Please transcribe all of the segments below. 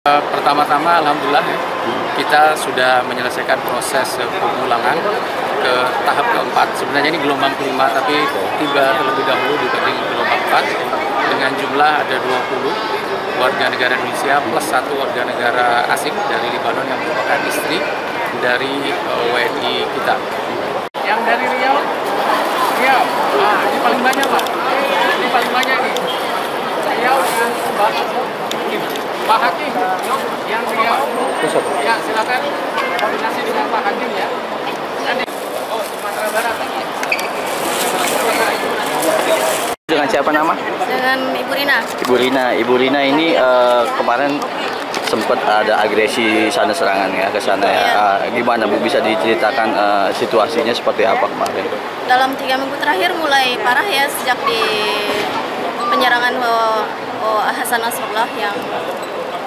Pertama-tama alhamdulillah ya, kita sudah menyelesaikan proses pemulangan ke tahap keempat. Sebenarnya ini gelombang kelima, tapi tiba terlebih dahulu dibanding gelombang 4 dengan jumlah ada 20 warga negara Indonesia plus 1 warga negara asing dari Lebanon yang merupakan istri dari WNI kita. Yang dari Riau, ini paling banyak Pak. Ini paling banyak nih. Riau dengan Pak Hakim, yang Riau, ya silakan koordinasi dengan Pak Hakim ya. Sumatera Barat. Dengan siapa nama? Dengan Ibu Rina. Ibu Rina ini kemarin sempat ada agresi sana serangan ya ke sana ya. Gimana Bu, bisa diceritakan situasinya seperti apa kemarin? Dalam 3 minggu terakhir mulai parah ya sejak di penyerangan Hasan Nasrullah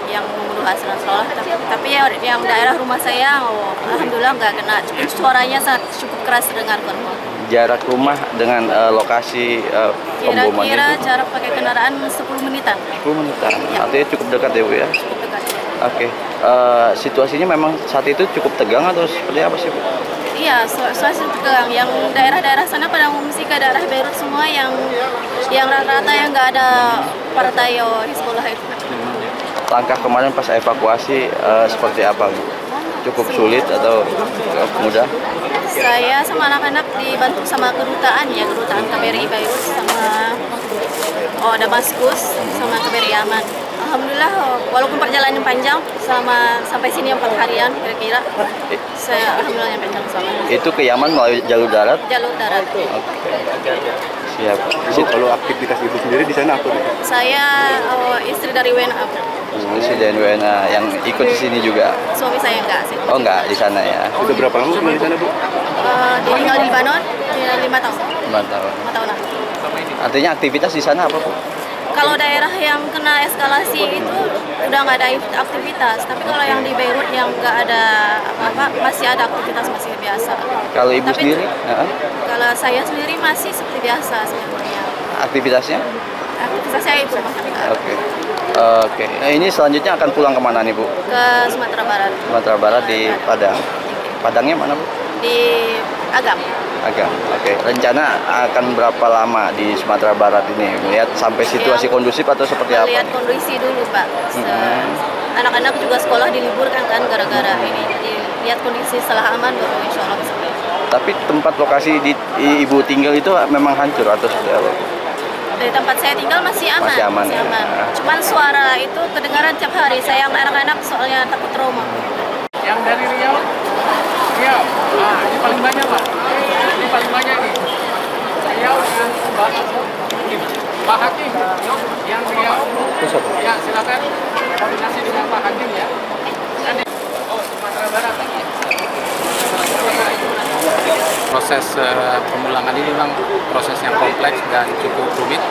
yang membunuh Hasan Nasrullah. Tapi ya yang daerah rumah saya alhamdulillah nggak kena. Suaranya cukup keras terdengarkan. Jarak rumah dengan lokasi pemboman Kira-kira itu? jarak pakai kendaraan 10 menitan. 10 menitan. Ya. Artinya cukup dekat ya Bu ya? Cukup dekat. Oke. Situasinya memang saat itu cukup tegang atau seperti apa sih Bu? Iya, suasana tegang. Yang daerah-daerah sana pada mengungsi ke daerah Beirut semua yang rata-rata yang nggak ada partai Hizbullah itu. Langkah kemarin pas evakuasi seperti apa Bu? Cukup sulit atau mudah? Saya sama anak-anak dibantu sama kedutaan KBRI Beirut sama Damaskus sama KBRI Yaman. Alhamdulillah walaupun perjalanan panjang sampai sini 4 harian kira-kira. Saya alhamdulillah nyampe sama. Itu ke Yaman melalui jalur darat? Jalur darat. Oke. Siap. Ibu, kalau aktivitas Ibu sendiri di sana apa? Saya istri dari WNA. Presiden WNA yang ikut di sini juga? Suami saya enggak sih. Oh enggak, di sana ya? Sudah berapa lama tinggal di sana Bu? Dia tinggal di Lebanon 5 tahun. 5 tahun. 5 tahunan. Artinya aktivitas di sana apa Bu? Kalau daerah yang kena eskalasi itu udah nggak ada aktivitas, tapi kalau yang di Beirut yang nggak ada apa-apa masih ada aktivitas, masih biasa. Kalau Ibu Tapi sendiri? Kalau saya sendiri masih seperti biasa sebenarnya. Aktivitasnya? Aktivitas saya itu maksudnya Oke. Oke. Nah, ini selanjutnya akan pulang kemana nih Bu? ke Sumatera Barat. Sumatera Barat di Padang. Padangnya mana Bu? Di Agam. Agam. Oke. Rencana akan berapa lama di Sumatera Barat ini? Melihat sampai situasi kondusif atau seperti apa? Lihat kondisi dulu Pak. Anak-anak juga sekolah diliburkan kan gara-gara ini. Jadi lihat kondisi setelah aman baru insya Allah bisa. Tapi tempat lokasi Ibu tinggal itu memang hancur atau seperti apa? Dari tempat saya tinggal masih aman. Masih aman, ya. Cuman suara itu kedengaran tiap hari. Saya yang anak-anak soalnya takut trauma. Yang dari Riau, ini paling banyak Pak. Ini paling banyak nih. Riau dengan Pak Hakim, yang Riau, ya silakan koordinasi dengan Pak Hakim ya. Sumatera Barat. Proses pemulangan ini memang proses yang kompleks dan cukup rumit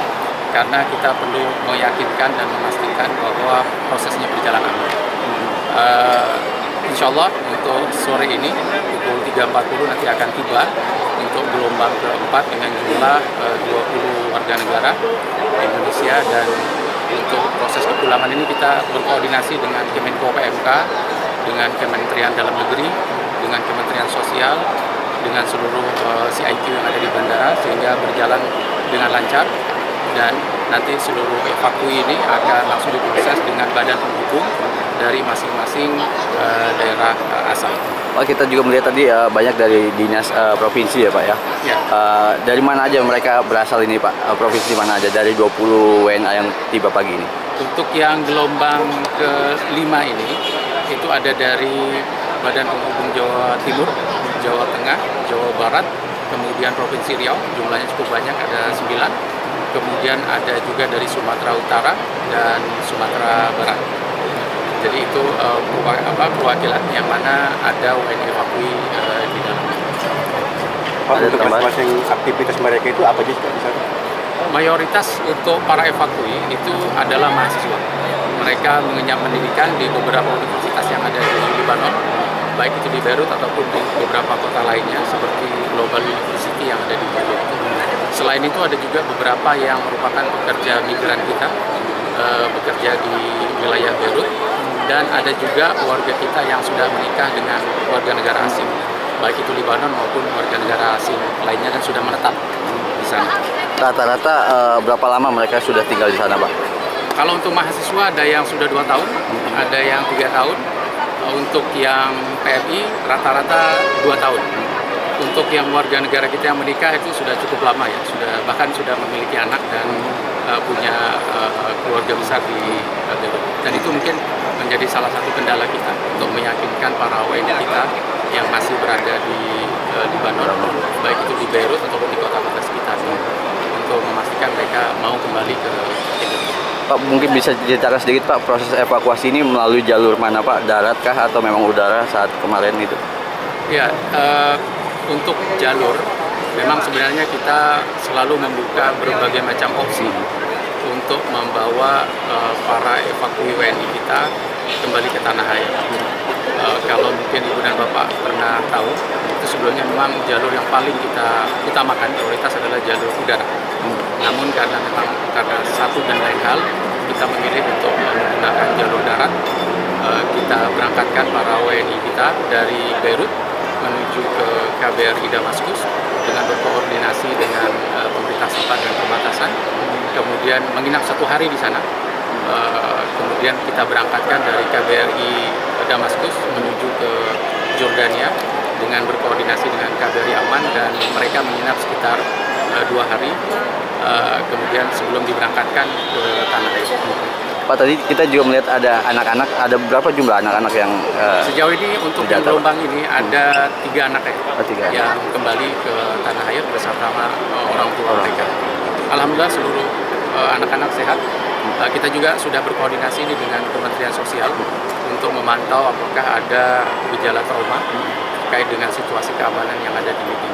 karena kita perlu meyakinkan dan memastikan bahwa prosesnya berjalan aman. Insya Allah untuk sore ini pukul 3.40 nanti akan tiba untuk gelombang keempat dengan jumlah 20 warga negara Indonesia, dan untuk proses kepulangan ini kita berkoordinasi dengan Kemenko PMK, dengan Kementerian Dalam Negeri, dengan Kementerian Sosial, dengan seluruh CIQ yang ada di bandara sehingga berjalan dengan lancar, dan nanti seluruh evakui ini akan langsung diproses dengan badan penghubung dari masing-masing daerah asal. Pak, kita juga melihat tadi banyak dari dinas provinsi ya Pak ya? Ya. Dari mana aja mereka berasal ini Pak? Provinsi mana aja dari 20 WNA yang tiba pagi ini? Untuk yang gelombang ke-5 ini, itu ada dari Badan Penghubung Jawa Timur, Jawa Tengah, Jawa Barat, kemudian Provinsi Riau, jumlahnya cukup banyak, ada 9. Kemudian ada juga dari Sumatera Utara dan Sumatera Barat. Jadi itu perwakilan yang mana ada WNI evakui di dalamnya. Pak, untuk masing-masing aktivitas mereka itu apa sih di sana? Mayoritas untuk para evakui itu adalah mahasiswa. Mereka mengenyam pendidikan di beberapa universitas yang ada di Lebanon, baik itu di Beirut ataupun di beberapa kota lainnya seperti Global University yang ada di Beirut. Selain itu ada juga beberapa yang merupakan pekerja migran kita, bekerja di wilayah Beirut, dan ada juga warga kita yang sudah menikah dengan warga negara asing, baik itu Libanon maupun warga negara asing lainnya dan sudah menetap di sana. Rata-rata berapa lama mereka sudah tinggal di sana, Pak? Kalau untuk mahasiswa ada yang sudah 2 tahun, ada yang 3 tahun. Untuk yang PMI rata-rata 2 tahun. Untuk yang warga negara kita yang menikah itu sudah cukup lama ya, bahkan sudah memiliki anak dan punya keluarga besar di Beirut. Dan itu mungkin menjadi salah satu kendala kita untuk meyakinkan para WNI kita yang masih berada di Libanon, baik itu di Beirut ataupun di kota-kota sekitar, untuk memastikan mereka mau kembali ke Indonesia. Pak, mungkin bisa diceritakan sedikit Pak, proses evakuasi ini melalui jalur mana Pak? Darat kah atau memang udara saat kemarin itu? Ya, untuk jalur, memang sebenarnya kita selalu membuka berbagai macam opsi untuk membawa para evakuasi WNI kita kembali ke tanah air. Kalau mungkin Ibu dan Bapak pernah tahu, itu sebelumnya memang jalur yang paling kita utamakan, prioritas adalah jalur udara. Namun karena satu dan lain hal, kita memilih untuk menggunakan jalur darat. Kita berangkatkan para WNI kita dari Beirut menuju ke KBRI Damaskus dengan berkoordinasi dengan pemerintah setempat dan perbatasan. Kemudian menginap 1 hari di sana. Kemudian kita berangkatkan dari KBRI Damaskus menuju ke Jordania dengan berkoordinasi dengan KBRI Amman, dan mereka menginap sekitar 2 hari. Kemudian sebelum diberangkatkan ke tanah air. Pak, tadi kita juga melihat ada anak-anak, ada berapa jumlah anak-anak yang sejauh ini untuk yang gelombang ini ada 3 anak ya, yang kembali ke tanah air bersama orang tua mereka. Alhamdulillah seluruh anak-anak sehat. Kita juga sudah berkoordinasi ini dengan Kementerian Sosial untuk memantau apakah ada gejala trauma terkait dengan situasi keamanan yang ada di Libya.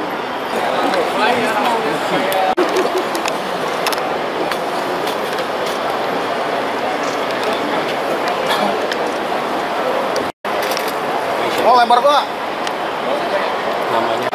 Oh, lempar Pak. Namanya.